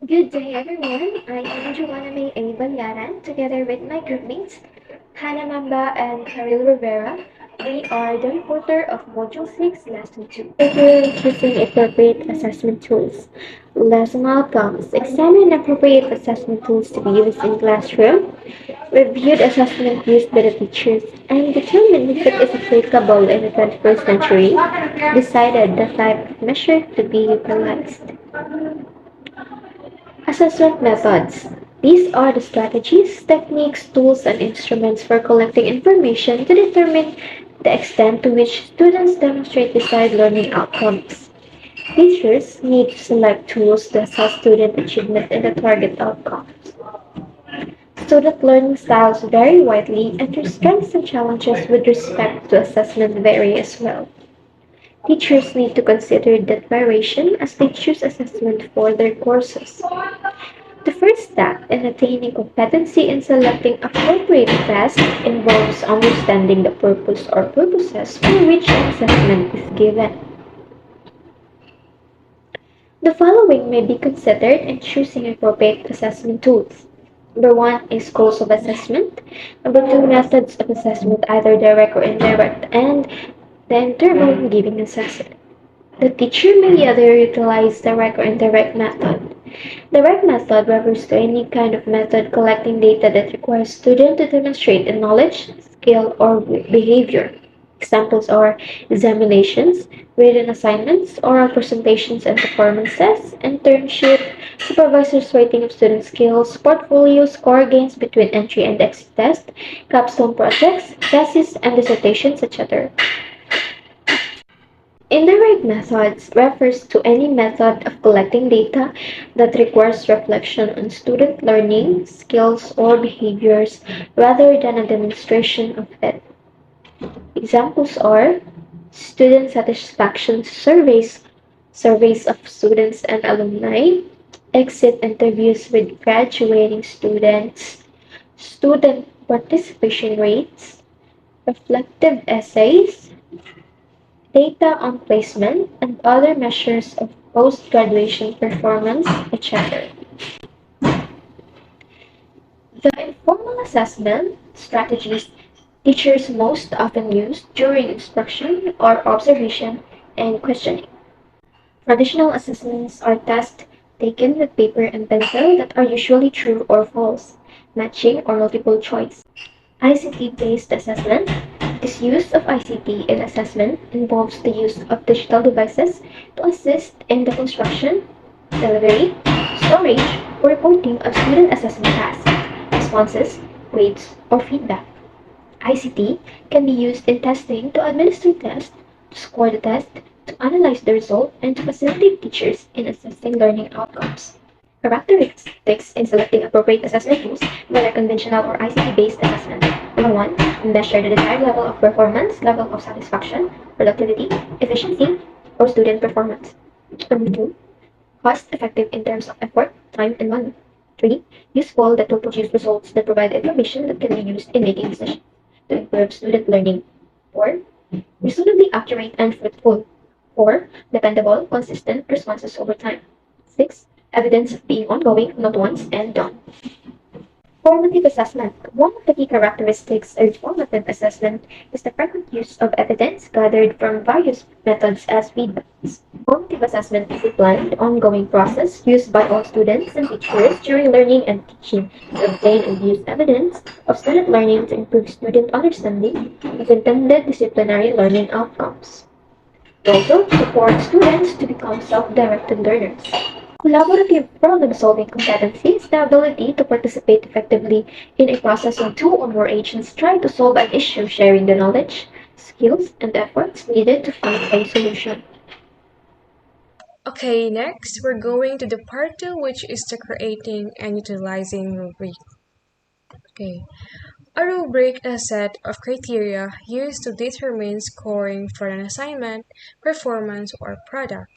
Good day, everyone. I am Joanna May A. Together with my groupmates, Hannah Mamba and Karil Rivera. We are the reporter of Module 6, Lesson 2. Today, choosing appropriate assessment tools. Lesson outcomes. Examine appropriate assessment tools to be used in classroom. Reviewed assessment used by the teachers and determine if it is applicable in the 21st century. Decided the type of measure to be utilized. Assessment methods. These are the strategies, techniques, tools, and instruments for collecting information to determine the extent to which students demonstrate desired learning outcomes. Teachers need to select tools to assess student achievement and the target outcomes. Student learning styles vary widely, and their strengths and challenges with respect to assessment vary as well. Teachers need to consider that variation as they choose assessment for their courses. The first step in attaining competency in selecting appropriate tests involves understanding the purpose or purposes for which an assessment is given. The following may be considered in choosing appropriate assessment tools. Number one is goals of assessment. Number two, methods of assessment, either direct or indirect, and the interval in giving assessment. The teacher may either utilize direct or indirect method. Direct method refers to any kind of method collecting data that requires student to demonstrate a knowledge, skill, or behavior. Examples are examinations, written assignments, oral presentations and performances, internship, supervisor's rating of student skills, portfolio, score gains between entry and exit test, capstone projects, thesis and dissertations, etc. Indirect methods refers to any method of collecting data that requires reflection on student learning, skills, or behaviors rather than a demonstration of it. Examples are student satisfaction surveys, surveys of students and alumni, exit interviews with graduating students, student participation rates, reflective essays, data on placement, and other measures of post-graduation performance, etc. The informal assessment strategies teachers most often use during instruction are observation and questioning. Traditional assessments are tests taken with paper and pencil that are usually true or false, matching or multiple choice. ICT-based assessment. This use of ICT in assessment involves the use of digital devices to assist in the construction, delivery, storage, or reporting of student assessment tasks, responses, grades, or feedback. ICT can be used in testing to administer tests, to score the test, to analyze the result, and to facilitate teachers in assessing learning outcomes. Characteristics in selecting appropriate assessment tools, whether conventional or ICT-based assessment. Number one, measure the desired level of performance, level of satisfaction, productivity, efficiency, or student performance. Number two, cost effective in terms of effort, time, and money. Three, useful that will produce results that provide information that can be used in making decisions to improve student learning. Four, reasonably accurate and fruitful. Four, dependable, consistent responses over time. Six, evidence of being ongoing, not once and done. Formative assessment. One of the key characteristics of formative assessment is the frequent use of evidence gathered from various methods as feedbacks. Formative assessment is a planned, ongoing process used by all students and teachers during learning and teaching to obtain and use evidence of student learning to improve student understanding of intended disciplinary learning outcomes. It also supports students to become self-directed learners. Collaborative problem-solving competency is the ability to participate effectively in a process when two or more agents try to solve an issue, sharing the knowledge, skills, and efforts needed to find a solution. Okay, next we're going to the part 2, which is the creating and utilizing rubric. Okay. A rubric is a set of criteria used to determine scoring for an assignment, performance, or product.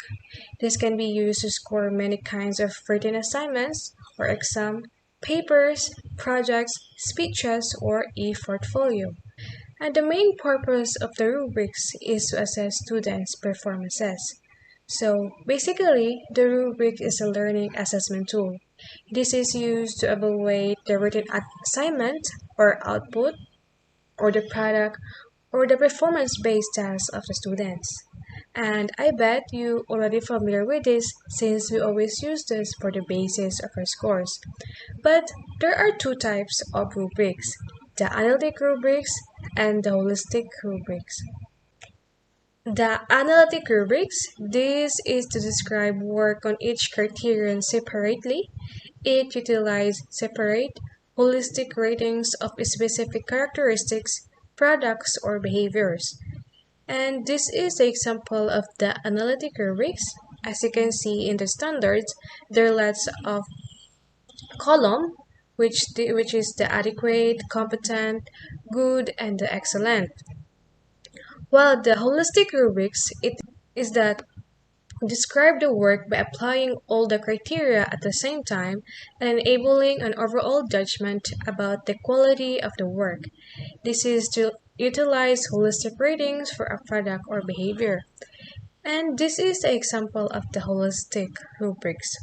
This can be used to score many kinds of written assignments or exam, papers, projects, speeches, or e-portfolio. And the main purpose of the rubrics is to assess students' performances. So basically, the rubric is a learning assessment tool. This is used to evaluate the written assignment or output or the product or the performance-based tasks of the students. And I bet you already familiar with this since we always use this for the basis of our scores. But there are two types of rubrics, the analytic rubrics and the holistic rubrics. The analytic rubrics, this is to describe work on each criterion separately. It utilizes separate, holistic ratings of specific characteristics, products, or behaviors. And this is the example of the analytic rubrics. As you can see in the standards, there are lots of column, which is the adequate, competent, good, and the excellent. While the holistic rubrics, it is that describe the work by applying all the criteria at the same time and enabling an overall judgment about the quality of the work. This is to utilize holistic ratings for a product or behavior. And this is the example of the holistic rubrics.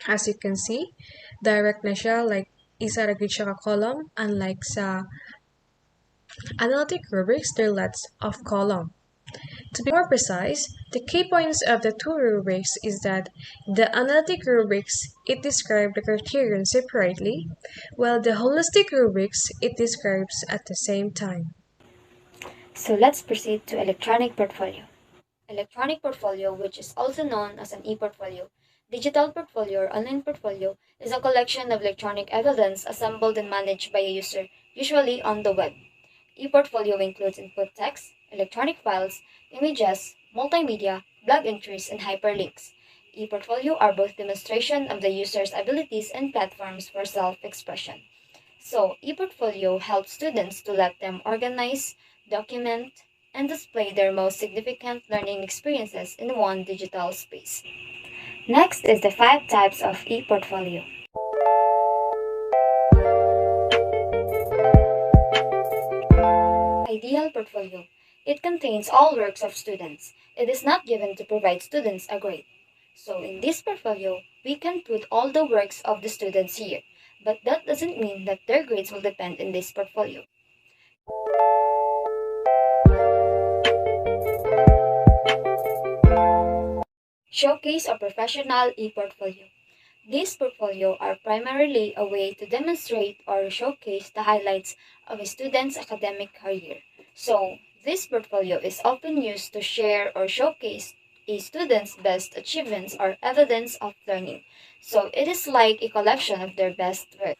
As you can see, direct na siya, like isa ra gyud siya ka column, unlike sa analytic rubrics, there are lots of column. To be more precise, the key points of the two rubrics is that the analytic rubrics, it describes the criterion separately, while the holistic rubrics, it describes at the same time. So let's proceed to electronic portfolio. Electronic portfolio, which is also known as an e-portfolio, digital portfolio or online portfolio, is a collection of electronic evidence assembled and managed by a user, usually on the web. E-portfolio includes input text, electronic files, images, multimedia, blog entries, and hyperlinks. E-portfolio are both demonstration of the user's abilities and platforms for self-expression. So, ePortfolio helps students to let them organize, document, and display their most significant learning experiences in one digital space. Next is the 5 types of ePortfolio. Ideal portfolio. It contains all works of students. It is not given to provide students a grade. So in this portfolio, we can put all the works of the students here, but that doesn't mean that their grades will depend in this portfolio. Showcase a professional e-portfolio. These portfolio are primarily a way to demonstrate or showcase the highlights of a student's academic career. So, this portfolio is often used to share or showcase a student's best achievements or evidence of learning. So, it is like a collection of their best work.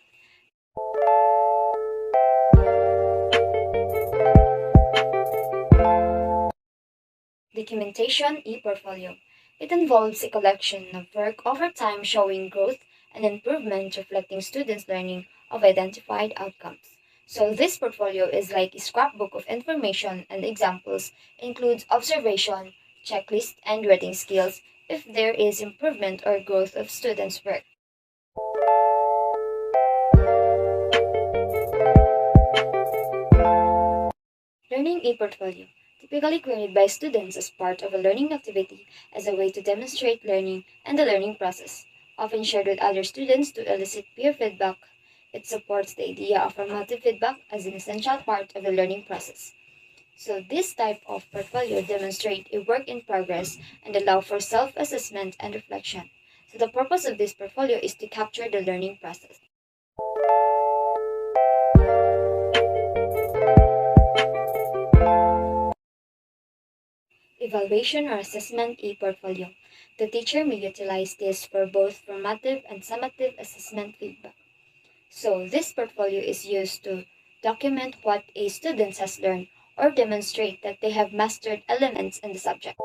Documentation e-portfolio. It involves a collection of work over time showing growth and improvement reflecting students' learning of identified outcomes. So this portfolio is like a scrapbook of information and examples, includes observation, checklist, and rating skills if there is improvement or growth of students' work. Learning e-portfolio, typically created by students as part of a learning activity as a way to demonstrate learning and the learning process, often shared with other students to elicit peer feedback. It supports the idea of formative feedback as an essential part of the learning process. So this type of portfolio demonstrate a work in progress and allow for self-assessment and reflection. So the purpose of this portfolio is to capture the learning process. Evaluation or assessment e-portfolio. The teacher may utilize this for both formative and summative assessment feedback. So this portfolio is used to document what a student has learned or demonstrate that they have mastered elements in the subject.